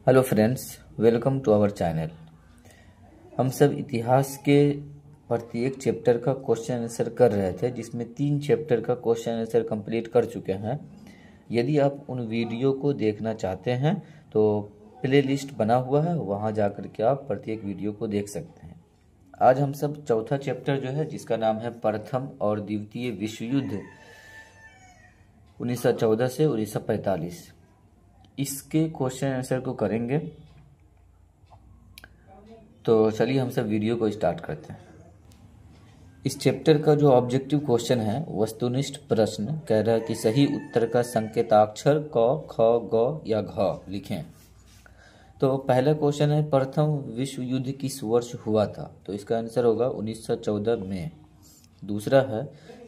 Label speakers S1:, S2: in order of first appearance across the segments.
S1: Hello friends, welcome to our channel. हम सब इतिहास के प्रत्येक चैप्टर का क्वेश्चन आंसर कर रहे थे, जिसमें 3 चैप्टर का क्वेश्चन आंसर कंप्लीट कर चुके हैं। यदि आप उन वीडियो को देखना चाहते हैं तो प्ले लिस्ट बना हुआ है, वहां जाकर के आप प्रत्येक वीडियो को देख सकते हैं। आज हम सब चौथा चैप्टर जो है, जिसका नाम है प्रथम और द्वितीय विश्व युद्ध 1914 से 1945, इसके क्वेश्चन आंसर को करेंगे। तो चलिए हम सब वीडियो को स्टार्ट करते हैं। इस चैप्टर का जो ऑब्जेक्टिव क्वेश्चन है, वस्तुनिष्ठ प्रश्न कह रहा है कि सही उत्तर का संकेताक्षर क, ख, ग या घ लिखें। तो पहला क्वेश्चन है, प्रथम विश्व युद्ध किस वर्ष हुआ था? तो इसका आंसर होगा 1914 में। दूसरा है,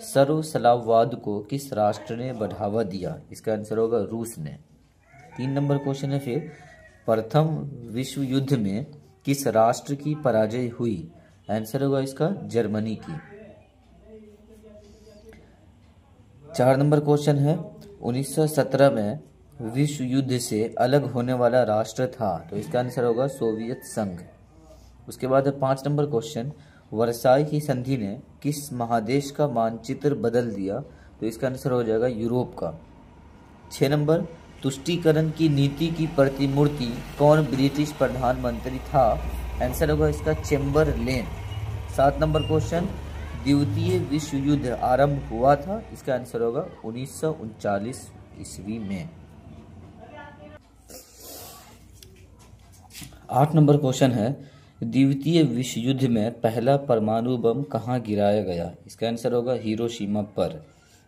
S1: सर्वसलाववाद को किस राष्ट्र ने बढ़ावा दिया? इसका आंसर होगा रूस ने। 3 नंबर क्वेश्चन है फिर, प्रथम विश्व युद्ध में किस राष्ट्र की पराजय हुई? आंसर होगा इसका जर्मनी की। 4 नंबर क्वेश्चन है, 1917 में विश्व युद्ध से अलग होने वाला राष्ट्र था? तो इसका आंसर होगा सोवियत संघ। उसके बाद है 5 नंबर क्वेश्चन, वर्साई की संधि ने किस महादेश का मानचित्र बदल दिया? तो इसका आंसर हो जाएगा यूरोप का। 6 नंबर, तुष्टीकरण की नीति की प्रतिमूर्ति कौन ब्रिटिश प्रधानमंत्री था? आंसर होगा इसका चेम्बरलेन। 7 नंबर क्वेश्चन, द्वितीय विश्व युद्ध आरंभ हुआ था? इसका आंसर होगा 1939 ईस्वी में। 8 नंबर क्वेश्चन है, द्वितीय विश्व युद्ध में पहला परमाणु बम कहाँ गिराया गया? इसका आंसर होगा हिरोशिमा पर।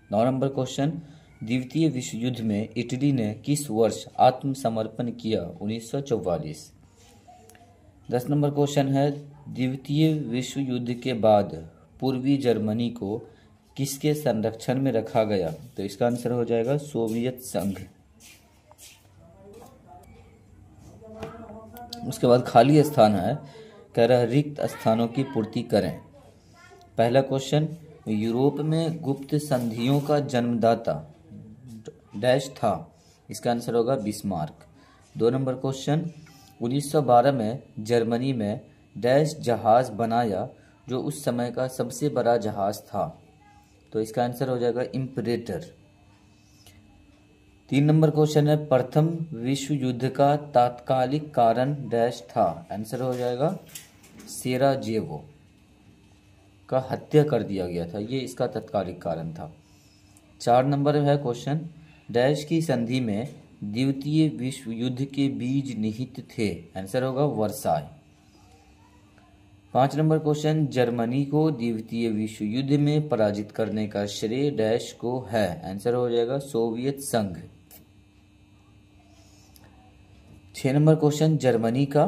S1: 9 नंबर क्वेश्चन, द्वितीय विश्व युद्ध में इटली ने किस वर्ष आत्मसमर्पण किया? 1944। 10 नंबर क्वेश्चन है, द्वितीय विश्व युद्ध के बाद पूर्वी जर्मनी को किसके संरक्षण में रखा गया? तो इसका आंसर हो जाएगा सोवियत संघ। उसके बाद खाली स्थान है, कह रहा है रिक्त स्थानों की पूर्ति करें। पहला क्वेश्चन, यूरोप में गुप्त संधियों का जन्मदाता डैश था? इसका आंसर होगा बिस्मार्क। 2 नंबर क्वेश्चन, 1912 में जर्मनी में डैश जहाज बनाया जो उस समय का सबसे बड़ा जहाज था? तो इसका आंसर हो जाएगा इम्परेटर। 3 नंबर क्वेश्चन है, प्रथम विश्व युद्ध का तात्कालिक कारण डैश था? आंसर हो जाएगा सेराजेवो का हत्या कर दिया गया था, ये इसका तात्कालिक कारण था। 4 नंबर है क्वेश्चन, डैश की संधि में द्वितीय विश्व युद्ध के बीज निहित थे? आंसर होगा वर्साई। 5 नंबर क्वेश्चन, जर्मनी को द्वितीय विश्व युद्ध में पराजित करने का श्रेय डैश को है? आंसर हो जाएगा सोवियत संघ। 6 नंबर क्वेश्चन, जर्मनी का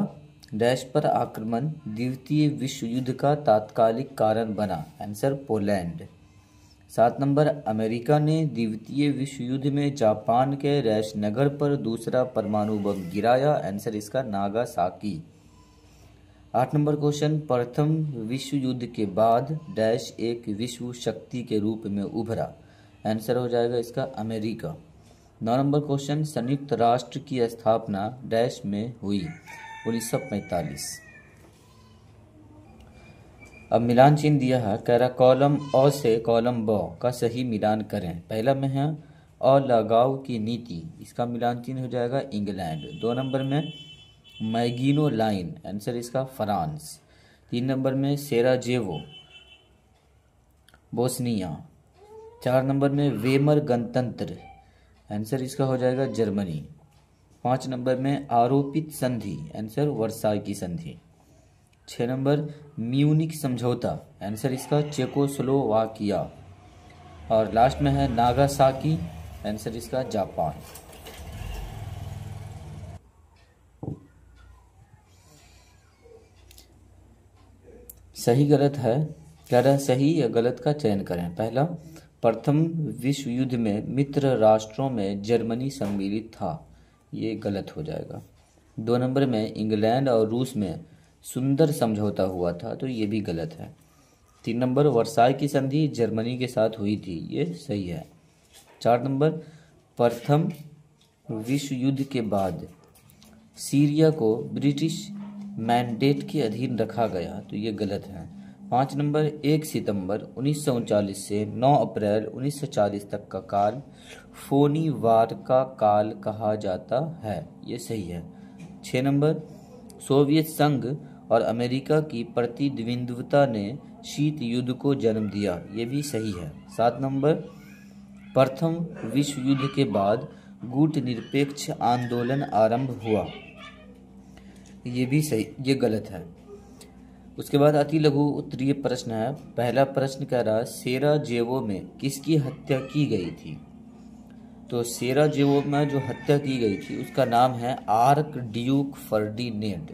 S1: डैश पर आक्रमण द्वितीय विश्व युद्ध का तात्कालिक कारण बना? Answer Poland. 7 नंबर, अमेरिका ने द्वितीय विश्व युद्ध में जापान के डैश नगर पर दूसरा परमाणु बम गिराया? आंसर इसका नागासाकी। 8 नंबर क्वेश्चन, प्रथम विश्व युद्ध के बाद डैश एक विश्व शक्ति के रूप में उभरा? आंसर हो जाएगा इसका अमेरिका। 9 नंबर क्वेश्चन, संयुक्त राष्ट्र की स्थापना डैश में हुई? 1945। अब मिलान चिन्ह दिया है, कह रहा कॉलम अ से कॉलम ब का सही मिलान करें। पहला में है अलगाव की नीति, इसका मिलान चिन्ह हो जाएगा इंग्लैंड। 2 नंबर में मैगिनो लाइन, आंसर इसका फ्रांस। 3 नंबर में सेराजेवो बोस्निया। 4 नंबर में वेमर गणतंत्र, आंसर इसका हो जाएगा जर्मनी। 5 नंबर में आरोपित संधि, आंसर वर्साई की संधि। 6 नंबर म्यूनिक समझौता, आंसर इसका चेकोस्लोवाकिया। और लास्ट में है नागासाकी, आंसर इसका जापान। सही गलत है, कह रहा है सही या गलत का चयन करें। पहला, प्रथम विश्व युद्ध में मित्र राष्ट्रों में जर्मनी सम्मिलित था, ये गलत हो जाएगा। 2 नंबर में इंग्लैंड और रूस में सुंदर समझौता हुआ था, तो ये भी गलत है। 3 नंबर, वर्साई की संधि जर्मनी के साथ हुई थी, ये सही है। 4 नंबर, प्रथम विश्व युद्ध के बाद सीरिया को ब्रिटिश मैंडेट के अधीन रखा गया, तो ये गलत है। 5 नंबर, 1 सितंबर 1939 से 9 अप्रैल 1940 तक का काल फोनी वार का काल कहा जाता है, ये सही है। 6 नंबर, सोवियत संघ और अमेरिका की प्रतिद्वंद्विता ने शीत युद्ध को जन्म दिया, ये भी सही है। 7 नंबर, प्रथम विश्व युद्ध के बाद गुटनिरपेक्ष आंदोलन आरंभ हुआ, ये भी सही, ये गलत है। उसके बाद अति लघु उत्तरीय प्रश्न है। पहला प्रश्न कह रहा है सेराजेवो में किसकी हत्या की गई थी? तो सेराजेवो में जो हत्या की गई थी उसका नाम है आर्क ड्यूक फर्डिनेंड।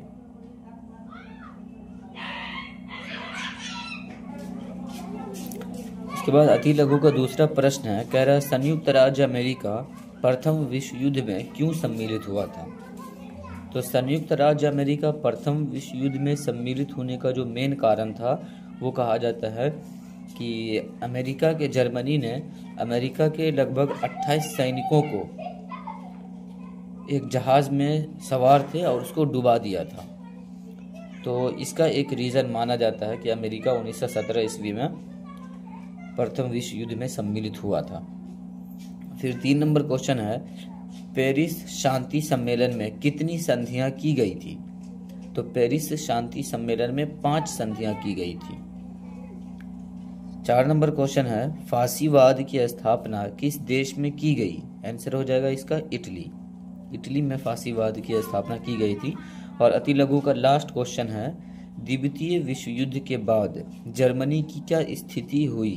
S1: उसके बाद अति लघु का दूसरा प्रश्न है, कह रहा है संयुक्त राज्य अमेरिका प्रथम विश्व युद्ध में क्यों सम्मिलित हुआ था? तो संयुक्त राज्य अमेरिका प्रथम विश्व युद्ध में सम्मिलित होने का जो मेन कारण था वो कहा जाता है कि अमेरिका के जर्मनी ने अमेरिका के लगभग 28 सैनिकों को एक जहाज में सवार थे और उसको डुबा दिया था। तो इसका एक रीज़न माना जाता है कि अमेरिका 1917 ईस्वी में प्रथम विश्व युद्ध में सम्मिलित हुआ था। फिर 3 नंबर क्वेश्चन है, पेरिस शांति सम्मेलन में कितनी संधियां की गई थी? तो पेरिस शांति सम्मेलन में 5 संधियां की गई थी। 4 नंबर क्वेश्चन है, फासीवाद की स्थापना किस देश में की गई? आंसर हो जाएगा इसका इटली। इटली में फासीवाद की स्थापना की गई थी। और अति लघु का लास्ट क्वेश्चन है, द्वितीय विश्व युद्ध के बाद जर्मनी की क्या स्थिति हुई?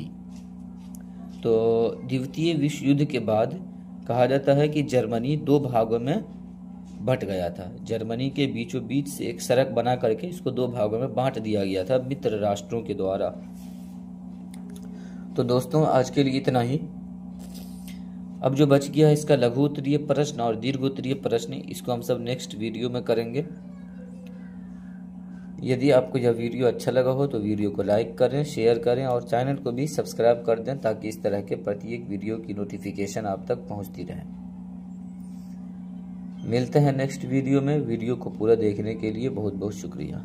S1: तो द्वितीय विश्व युद्ध के बाद कहा जाता है कि जर्मनी 2 भागों में बट गया था। जर्मनी के बीचों बीच से एक सड़क बना करके इसको 2 भागों में बांट दिया गया था मित्र राष्ट्रों के द्वारा। तो दोस्तों आज के लिए इतना ही। अब जो बच गया है इसका लघु उत्तरीय प्रश्न और दीर्घ उत्तरीय प्रश्न, इसको हम सब नेक्स्ट वीडियो में करेंगे। यदि आपको यह वीडियो अच्छा लगा हो तो वीडियो को लाइक करें, शेयर करें और चैनल को भी सब्सक्राइब कर दें ताकि इस तरह के प्रत्येक वीडियो की नोटिफिकेशन आप तक पहुंचती रहे। मिलते हैं नेक्स्ट वीडियो में। वीडियो को पूरा देखने के लिए बहुत बहुत शुक्रिया।